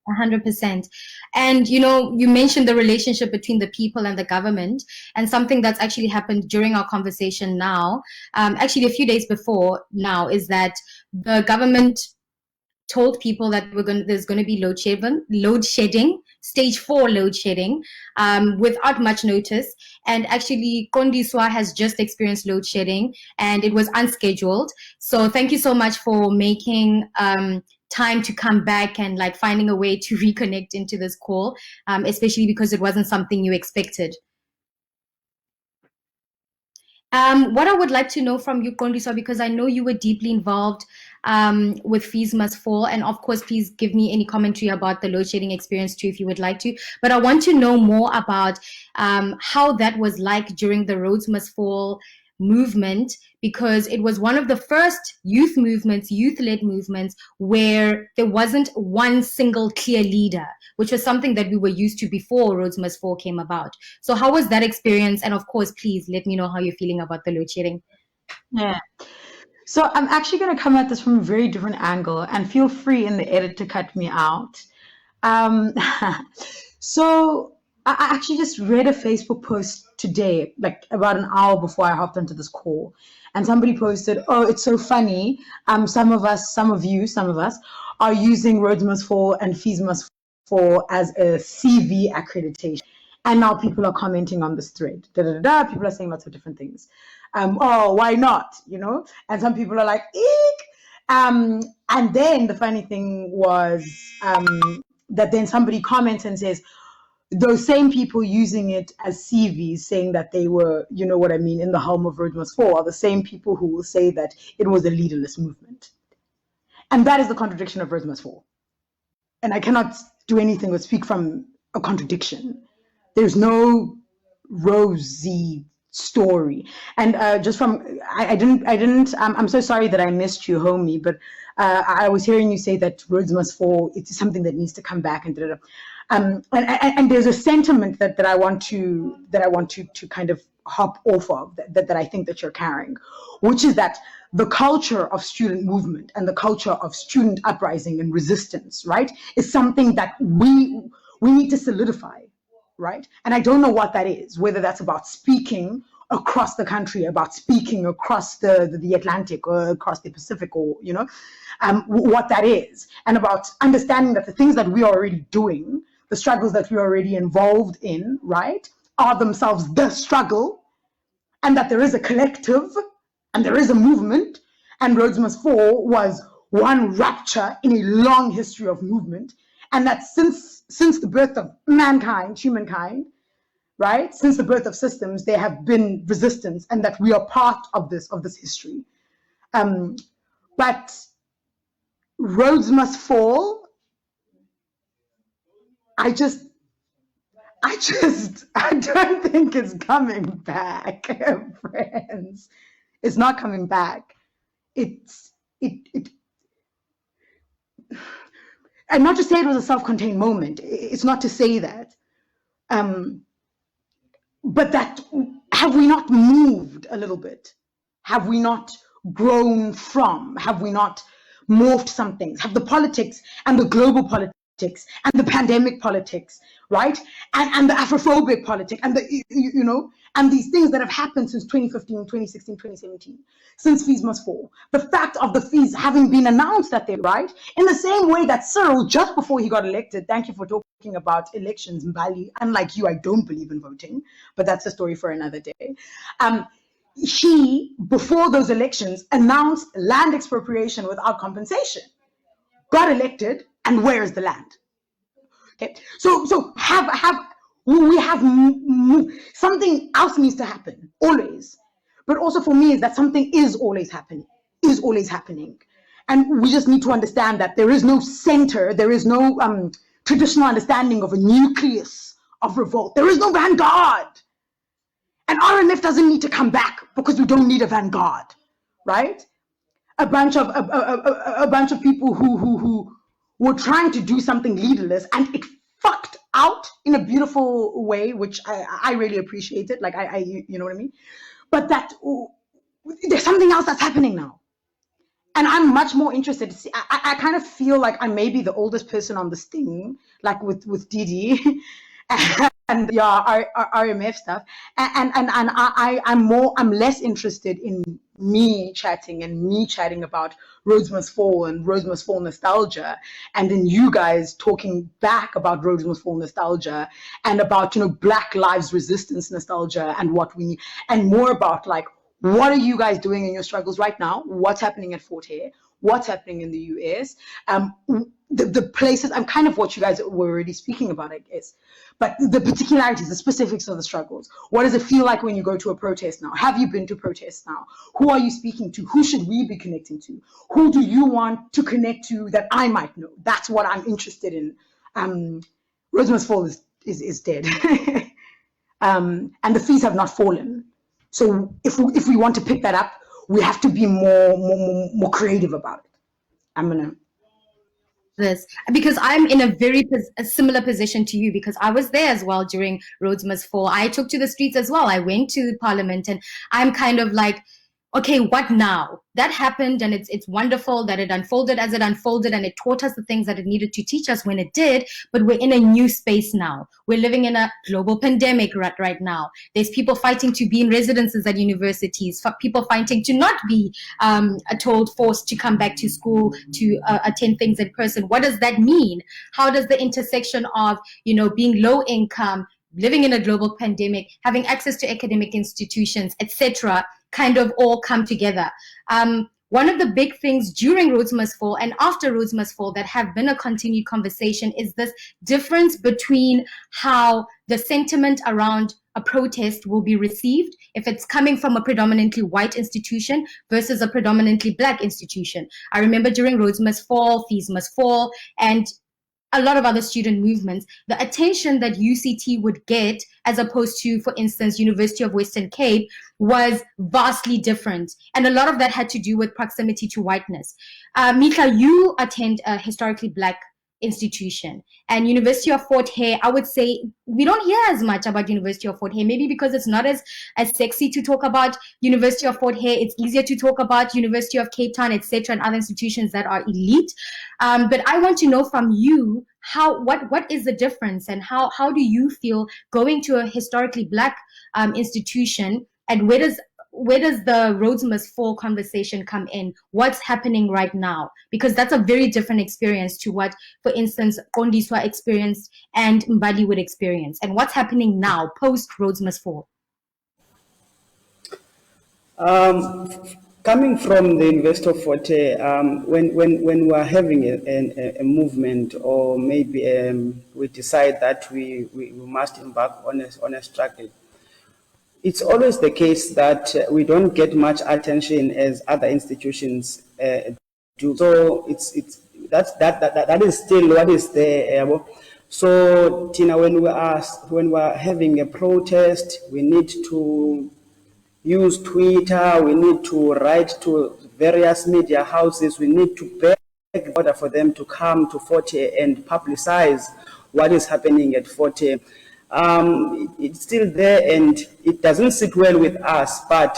100%. And, you know, you mentioned the relationship between the people and the government, and something that's actually happened during our conversation now, actually a few days before now, is that the government told people that there's going to be load shedding, stage 4 load shedding, without much notice. And actually, Qondiswa has just experienced load shedding, and it was unscheduled. So thank you so much for making time to come back and like finding a way to reconnect into this call, especially because it wasn't something you expected. What I would like to know from you, Qondiswa, because I know you were deeply involved with Fees Must Fall, and of course, please give me any commentary about the load shedding experience too, if you would like to. But I want to know more about how that was like during the Roads Must Fall movement, because it was one of the first youth-led movements, where there wasn't one single clear leader, which was something that we were used to before Roads Must Fall came about. So how was that experience? And of course, please let me know how you're feeling about the load shedding. Yeah. So I'm actually going to come at this from a very different angle, and feel free in the edit to cut me out. So I actually just read a Facebook post today, like about an hour before I hopped onto this call, and somebody posted, "Oh, it's so funny. Some of us are using Roads Must Fall and Fees Must Fall as a CV accreditation." And now people are commenting on this thread. People are saying lots of different things. Oh, why not? You know? And some people are like, eek. And then the funny thing was that then somebody comments and says, those same people using it as CVs, saying that they were, you know what I mean, in the helm of Roads Must Fall, are the same people who will say that it was a leaderless movement. And that is the contradiction of Roads Must Fall. And I cannot do anything but speak from a contradiction. There's no rosy story. And just from, I'm so sorry that I missed you, homie, but I was hearing you say that Roads Must Fall, it's something that needs to come back, and and there's a sentiment that I want to kind of hop off of, that I think that you're carrying, which is that the culture of student movement and the culture of student uprising and resistance, right, is something that we need to solidify, right? And I don't know what that is, whether that's about speaking across the country, about speaking across the Atlantic or across the Pacific, or, you know, what that is, and about understanding that the things that we are already doing, the struggles that we're already involved in, right, are themselves the struggle, and that there is a collective and there is a movement, and Roads Must Fall was one rupture in a long history of movement, and that since the birth of humankind, right, since the birth of systems, there have been resistance, and that we are part of this history. But Roads Must Fall, I don't think it's coming back, friends. It's not coming back. And not to say it was a self-contained moment. It's not to say that. But that, have we not moved a little bit? Have we not grown from? Have we not morphed some things? Have the politics and the global politics and the pandemic politics, right? And the Afrophobic politics and the, you know, and these things that have happened since 2015, 2016, 2017, since Fees Must Fall. The fact of the fees having been announced that they're right, in the same way that Cyril, just before he got elected, thank you for talking about elections, Mbali, unlike you, I don't believe in voting, but that's a story for another day. He, before those elections, announced land expropriation without compensation, got elected, and where is the land? Okay, so we have something else needs to happen always, but also for me is that something is always happening, and we just need to understand that there is no center, there is no traditional understanding of a nucleus of revolt. There is no vanguard, and RNF doesn't need to come back because we don't need a vanguard, right? A bunch of people who were trying to do something leaderless, and it fucked out in a beautiful way, which I really appreciated. Like you know what I mean? But that there's something else that's happening now, and I'm much more interested to see. I kind of feel like I may be the oldest person on this thing, like with Didi and yeah, RMF stuff. I'm less interested in me chatting about Roads Must Fall and Roads Must Fall nostalgia, and then you guys talking back about Roads Must Fall nostalgia and about, Black Lives Resistance nostalgia and what we need, and more about like, what are you guys doing in your struggles right now? What's happening at Fort Hare? What's happening in the US? The places, I'm kind of what you guys were already speaking about, I guess. But the particularities, the specifics of the struggles. What does it feel like when you go to a protest now? Have you been to protests now? Who are you speaking to? Who should we be connecting to? Who do you want to connect to that I might know? That's what I'm interested in. Roads Must Fall is dead. And the fees have not fallen. So if we want to pick that up, we have to be more creative about it. I'm gonna this because I'm in a similar position to you, because I was there as well during Roads Must Fall. I took to the streets as well. I went to Parliament, and I'm kind of like, okay, what now? That happened, and it's wonderful that it unfolded as it unfolded, and it taught us the things that it needed to teach us when it did. But we're in a new space now. We're living in a global pandemic right now. There's people fighting to be in residences at universities, people fighting to not be forced to come back to school to attend things in person. What does that mean? How does the intersection of, being low income, living in a global pandemic, having access to academic institutions, etc., kind of all come together? One of the big things during Roads Must Fall and after Roads Must Fall that have been a continued conversation is this difference between how the sentiment around a protest will be received if it's coming from a predominantly white institution versus a predominantly Black institution. I remember during Roads Must Fall, Fees Must Fall, and a lot of other student movements, the attention that UCT would get as opposed to, for instance, University of Western Cape was vastly different. And a lot of that had to do with proximity to whiteness. Mihla, you attend a historically Black institution, and University of Fort Hare, I would say we don't hear as much about University of Fort Hare, maybe because it's not as sexy to talk about University of Fort Hare. It's easier to talk about University of Cape Town, etc., and other institutions that are elite. But I want to know from you, what is the difference, and how do you feel going to a historically Black institution, and where does the Roads Must Fall conversation come in? What's happening right now? Because that's a very different experience to what, for instance, Qondiswa experienced and Mbali would experience. And what's happening now, post Roads Must Fall? Coming from the University of Fort Hare, when we're having a movement, or maybe we decide that we must embark on a struggle, it's always the case that we don't get much attention as other institutions do. So that is still what is there. So Tina, when we're having a protest, we need to use Twitter, we need to write to various media houses, we need to beg in order for them to come to Fort Hare and publicize what is happening at Fort Hare. It's still there and it doesn't sit well with us, but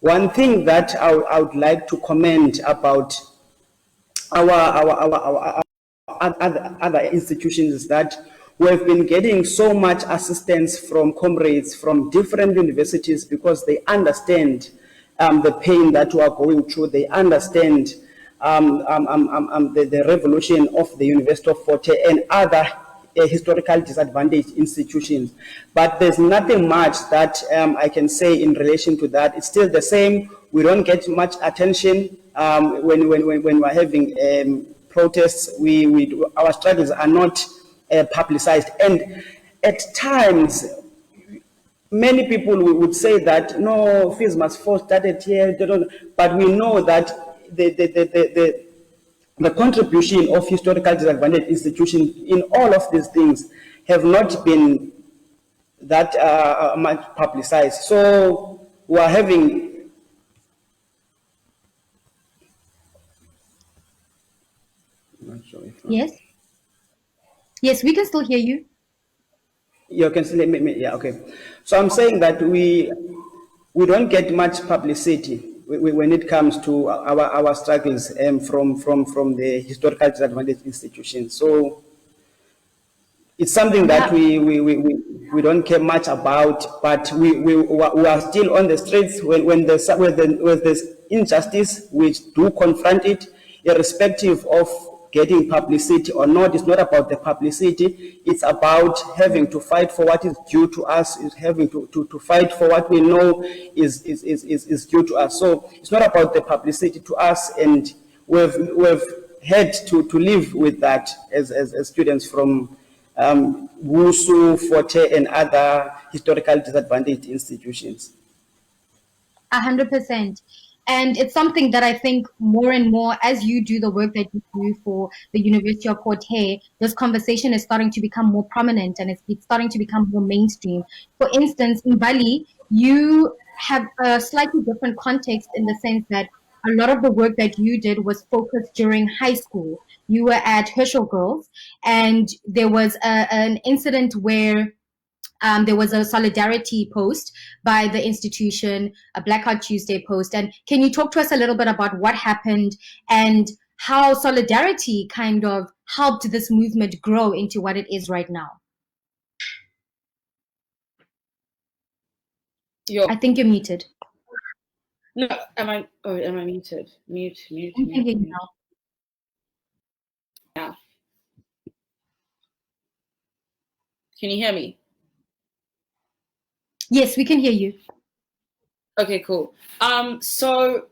one thing that I would like to comment about our other institutions is that we've been getting so much assistance from comrades from different universities, because they understand the pain that we are going through. They understand the revolution of the University of Fort Hare and other historical disadvantaged institutions. But there's nothing much that I can say in relation to that. It's still the same. We don't get much attention when we're having protests. Our struggles are not publicized, and at times many people would say that no, Fees Must Fall started here, but we know that the contribution of historical disadvantaged institutions in all of these things have not been that much publicized. So we are having Yes, we can still hear you. You can still hear me, yeah, okay. So I'm saying that we don't get much publicity when it comes to our struggles from the historical disadvantaged institutions. So it's something that we don't care much about, but we are still on the streets when there's injustice. We do confront it, irrespective of getting publicity or not. It's not about the publicity. It's about having to fight for what is due to us. Is having to fight for what we know is due to us. So it's not about the publicity to us, and we've had to live with that as students from WUSU, Forte, and other historical disadvantaged institutions. 100%. And it's something that I think more and more, as you do the work that you do for the University of Port Hay, this conversation is starting to become more prominent and it's starting to become more mainstream. For instance, in Mbali, you have a slightly different context in the sense that a lot of the work that you did was focused during high school. You were at Herschel Girls, and there was an incident where there was a solidarity post by the institution, a Blackout Tuesday post. And can you talk to us a little bit about what happened and how solidarity kind of helped this movement grow into what it is right now? I think you're muted. No, am I muted? Mute. I can hear you now. Yeah. Can you hear me? Yes, we can hear you. Okay, cool. So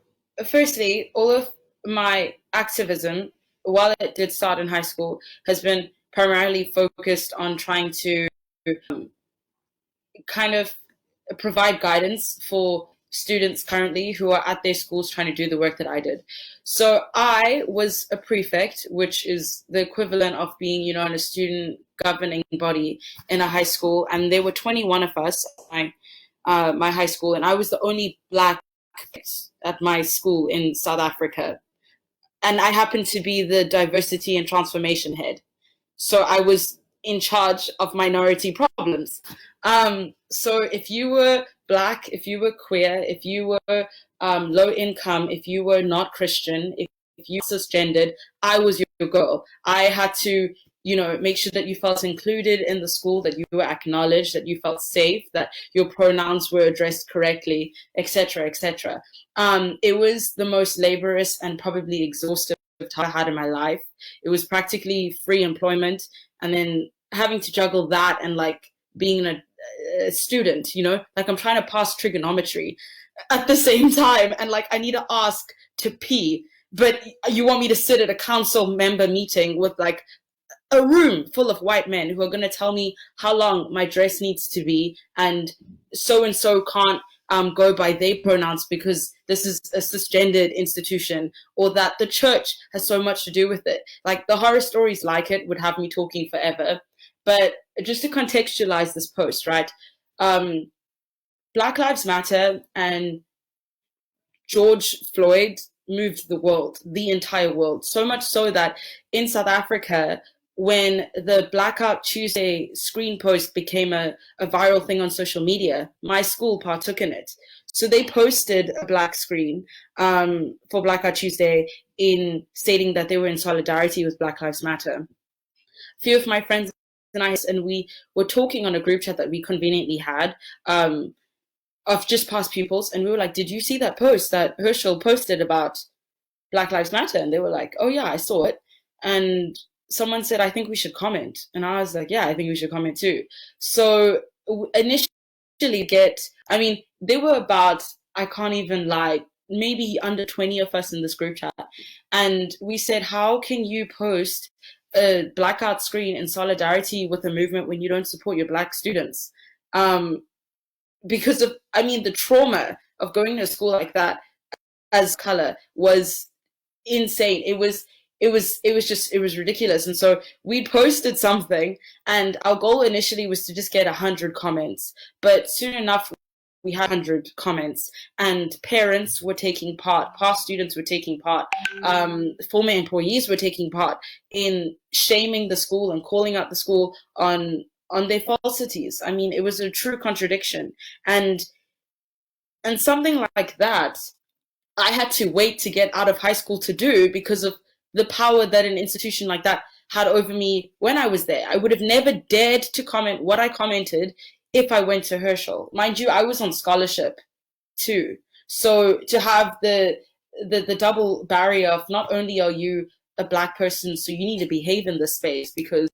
firstly, all of my activism, while it did start in high school, has been primarily focused on trying to kind of provide guidance for students currently who are at their schools trying to do the work that I did. So I was a prefect, which is the equivalent of being, in a student governing body in a high school. And there were 21 of us at my high school, and I was the only Black at my school in South Africa. And I happened to be the diversity and transformation head. So I was in charge of minority problems. So if you were Black, if you were queer, if you were low income, if you were not Christian, if you were cisgendered, I was your girl. I had to, make sure that you felt included in the school, that you were acknowledged, that you felt safe, that your pronouns were addressed correctly, etc., etc. It was the most laborious and probably exhaustive time I had in my life. It was practically free employment, and then having to juggle that and being a student, I'm trying to pass trigonometry at the same time, and I need to ask to pee, but you want me to sit at a council member meeting with a room full of white men who are going to tell me how long my dress needs to be, and so can't go by they pronouns because this is a cisgendered institution, or that the church has so much to do with it. The horror stories it would have me talking forever. But just to contextualize this post, right? Black Lives Matter and George Floyd moved the world, the entire world, so much so that in South Africa, when the Blackout Tuesday screen post became a viral thing on social media, my school partook in it. So they posted a black screen for Blackout Tuesday in stating that they were in solidarity with Black Lives Matter. A few of my friends and we were talking on a group chat that we conveniently had of just past pupils, and we were like, did you see that post that Herschel posted about Black Lives Matter? And they were like, oh yeah, I saw it. And someone said, I think we should comment. And I was like, yeah, I think we should comment too. So initially there were about, I can't even lie, maybe under 20 of us in this group chat. And we said, how can you post a blackout screen in solidarity with the movement when you don't support your Black students? Because of, the trauma of going to a school like that as color was insane. It was ridiculous. And so we posted something, and our goal initially was to just get 100 comments, but soon enough we had 100 comments, and parents were taking part, past students were taking part, former employees were taking part in shaming the school and calling out the school on their falsities. It was a true contradiction, and something like that I had to wait to get out of high school to do because of the power that an institution like that had over me when I was there. I would have never dared to comment what I commented if I went to Herschel. Mind you, I was on scholarship too. So to have the double barrier of not only are you a Black person, so you need to behave in this space because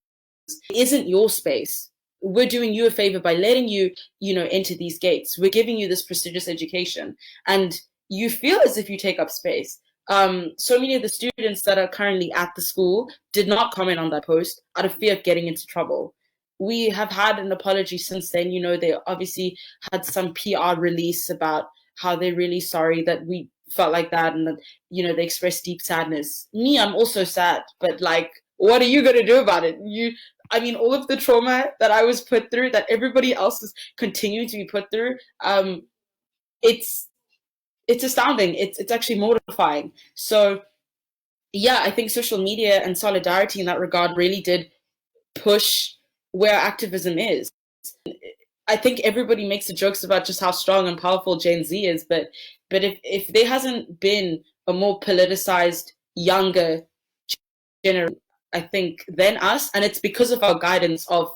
it isn't your space. We're doing you a favor by letting you, enter these gates. We're giving you this prestigious education, and you feel as if you take up space. So many of the students that are currently at the school did not comment on that post out of fear of getting into trouble. We have had an apology since then. They obviously had some PR release about how they're really sorry that we felt like that, and that, they expressed deep sadness. Me, I'm also sad, but like, what are you going to do about it? All of the trauma that I was put through, that everybody else is continuing to be put through, it's astounding. It's actually mortifying. So yeah, I think social media and solidarity in that regard really did push where activism is. I think everybody makes the jokes about just how strong and powerful Gen Z is, but if there hasn't been a more politicized, younger generation, I think, than us, and it's because of our guidance of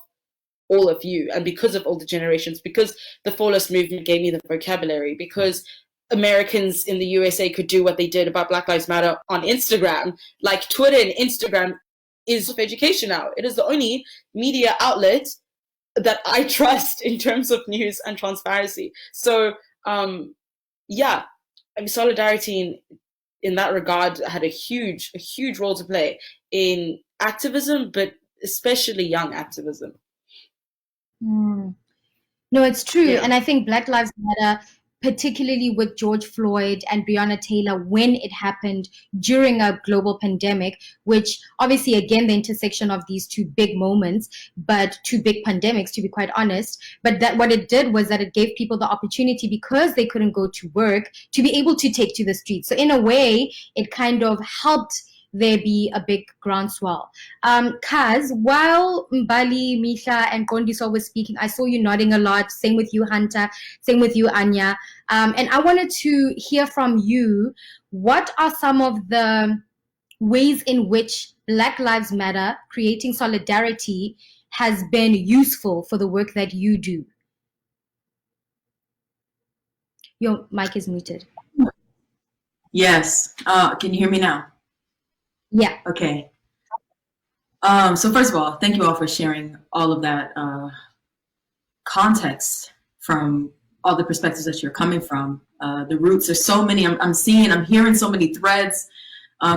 all of you, and because of older generations, because the Flawless movement gave me the vocabulary, because Americans in the USA could do what they did about Black Lives Matter on Instagram. Like, Twitter and Instagram is of education now. It is the only media outlet that I trust in terms of news and transparency. So solidarity in that regard had a huge role to play in activism, but especially young activism. No, it's true. Yeah. And I think Black Lives Matter, particularly with George Floyd and Breonna Taylor, when it happened during a global pandemic, which obviously, again, the intersection of these two big moments, but two big pandemics, to be quite honest. But that what it did was that it gave people the opportunity, because they couldn't go to work, to be able to take to the streets. So in a way, it kind of helped there be a big groundswell. Kaz, while Mbali, Mihla, and Qondiswa were speaking, I saw you nodding a lot. Same with you, Hunter. Same with you, Anya. And I wanted to hear from you. What are some of the ways in which Black Lives Matter, creating solidarity, has been useful for the work that you do? Your mic is muted. Yes. Can you hear me now? Yeah. Okay. So first of all, thank you all for sharing all of that context from all the perspectives that you're coming from. The roots, there's so many. I'm hearing so many threads,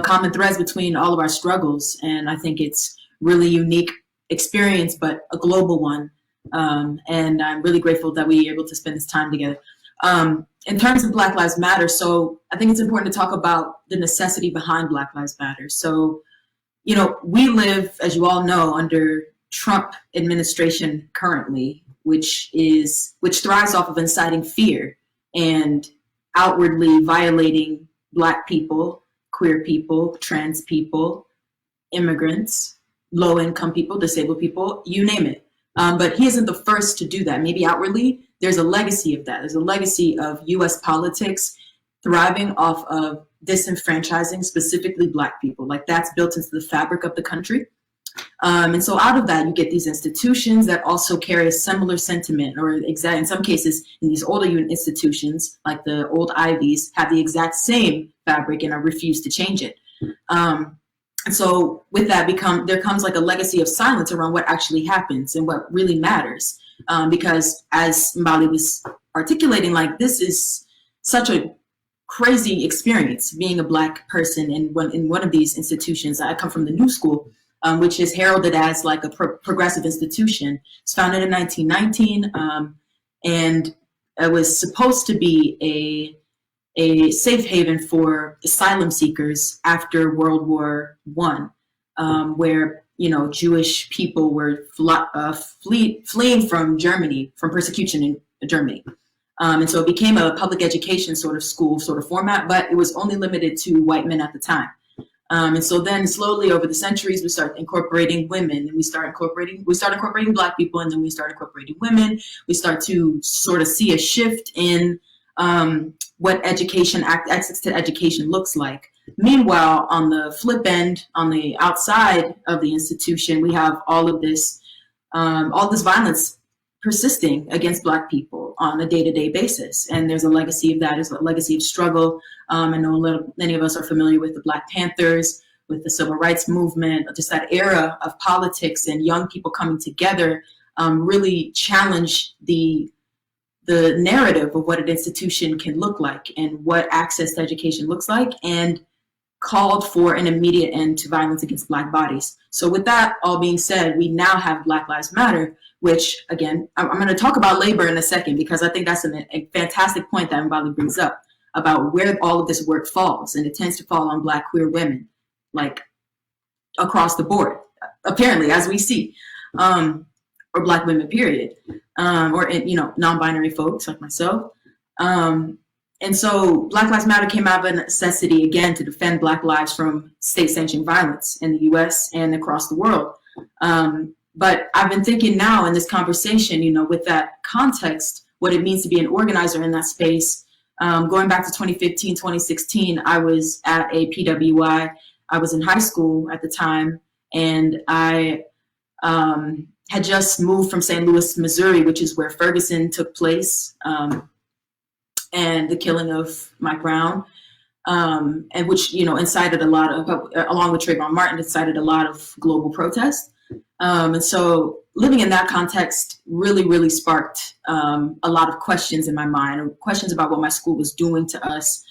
common threads between all of our struggles, and I think it's really unique experience, but a global one. And I'm really grateful that we were able to spend this time together. In terms of Black Lives Matter, so I think it's important to talk about the necessity behind Black Lives Matter. So, we live, as you all know, under Trump administration currently, which thrives off of inciting fear and outwardly violating Black people, queer people, trans people, immigrants, low-income people, disabled people, you name it. But he isn't the first to do that. Maybe outwardly, there's a legacy of that. There's a legacy of U.S. politics thriving off of disenfranchising specifically Black people. Like, that's built into the fabric of the country. And so out of that, you get these institutions that also carry a similar sentiment, or in some cases, in these older institutions, like the old Ivies, have the exact same fabric and refuse to change it. And so with that, there comes like a legacy of silence around what actually happens and what really matters. Because as Mbali was articulating, like, this is such a crazy experience being a Black person in one of these institutions. I come from the New School, which is heralded as like a progressive institution. It's founded in 1919, and it was supposed to be a safe haven for asylum seekers after World War I, where Jewish people were fleeing from Germany, from persecution in Germany. And so it became a public education sort of school sort of format, but it was only limited to white men at the time. And so then slowly over the centuries, we start incorporating women, and we start incorporating Black people, and then we start incorporating women. We start to sort of see a shift in what access to education looks like. Meanwhile, on the flip end, on the outside of the institution, we have all this violence persisting against Black people on a day-to-day basis. And there's a legacy of that. There's a legacy of struggle. I know many of us are familiar with the Black Panthers, with the civil rights movement, just that era of politics and young people coming together really challenge the narrative of what an institution can look like and what access to education looks like, and called for an immediate end to violence against Black bodies. So with that all being said, we now have Black Lives Matter, which, again, I'm going to talk about labor in a second, because I think that's a fantastic point that Mbali brings up about where all of this work falls. And it tends to fall on Black queer women, like across the board, apparently, as we see, or Black women, period, or, non-binary folks like myself. And so Black Lives Matter came out of a necessity, again, to defend Black lives from state-sanctioned violence in the US and across the world. But I've been thinking now in this conversation, with that context, what it means to be an organizer in that space. Going back to 2015, 2016, I was at a PWI. I was in high school at the time, and I had just moved from St. Louis, Missouri, which is where Ferguson took place, and the killing of Mike Brown, and which, incited a lot of, along with Trayvon Martin, incited a lot of global protest. And so living in that context really, really sparked a lot of questions in my mind, questions about what my school was doing to us,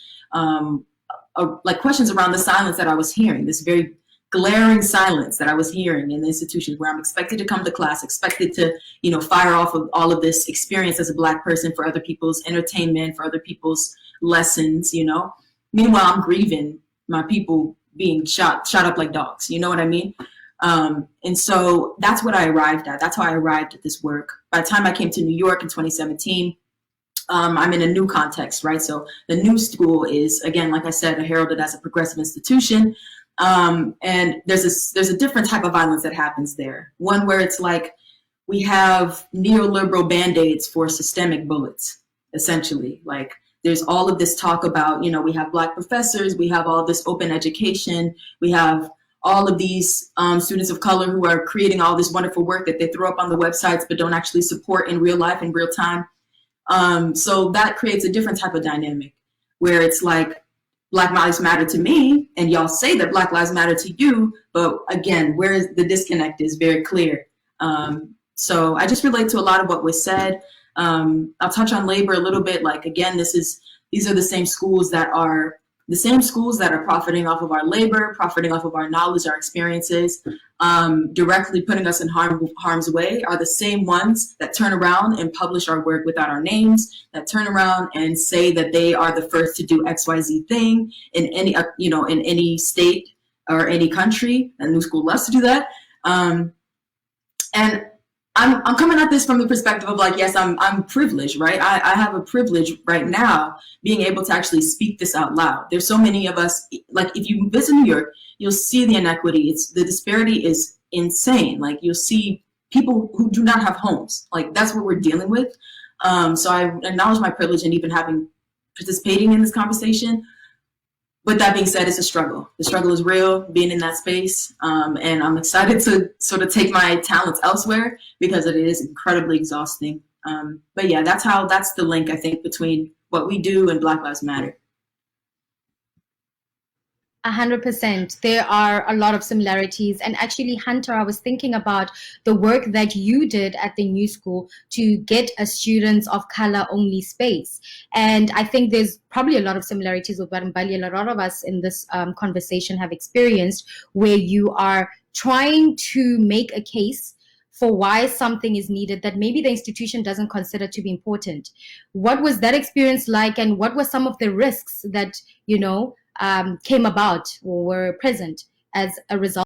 like questions around the silence that I was hearing, this very glaring silence that I was hearing in the institutions where I'm expected to come to class, expected to, fire off of all of this experience as a Black person for other people's entertainment, for other people's lessons, Meanwhile, I'm grieving my people being shot up like dogs. You know what I mean? And so that's what I arrived at. That's how I arrived at this work. By the time I came to New York in 2017, I'm in a new context, right? So the new school is, again, like I said, heralded as a progressive institution. And there's a different type of violence that happens there. One where it's like we have neoliberal band-aids for systemic bullets, essentially. Like there's all of this talk about, we have Black professors, we have all this open education, we have all of these students of color who are creating all this wonderful work that they throw up on the websites but don't actually support in real life, in real time. So that creates a different type of dynamic where it's like, Black Lives Matter to me, and y'all say that Black Lives Matter to you, but again, where is the disconnect is very clear. So I just relate to a lot of what was said. I'll touch on labor a little bit. Like, again, these are the same schools that are profiting off of our labor, profiting off of our knowledge, our experiences, directly putting us in harm's way, are the same ones that turn around and publish our work without our names, that turn around and say that they are the first to do XYZ thing in any state or any country. And New School loves to do that. And I'm coming at this from the perspective of like, yes, I'm privileged, right? I have a privilege right now being able to actually speak this out loud. There's so many of us, like if you visit New York, you'll see the inequity. The disparity is insane. Like you'll see people who do not have homes. Like that's what we're dealing with. So I acknowledge my privilege in even participating in this conversation. With that being said, it's a struggle. The struggle is real, being in that space. And I'm excited to sort of take my talents elsewhere because it is incredibly exhausting. But yeah, that's the link, I think, between what we do and Black Lives Matter. 100%. There are a lot of similarities. And actually, Hunter, I was thinking about the work that you did at the New School to get a students of color only space. And I think there's probably a lot of similarities with what Mbali, a lot of us in this conversation have experienced, where you are trying to make a case for why something is needed that maybe the institution doesn't consider to be important. What was that experience like, and what were some of the risks that, came about or were present as a result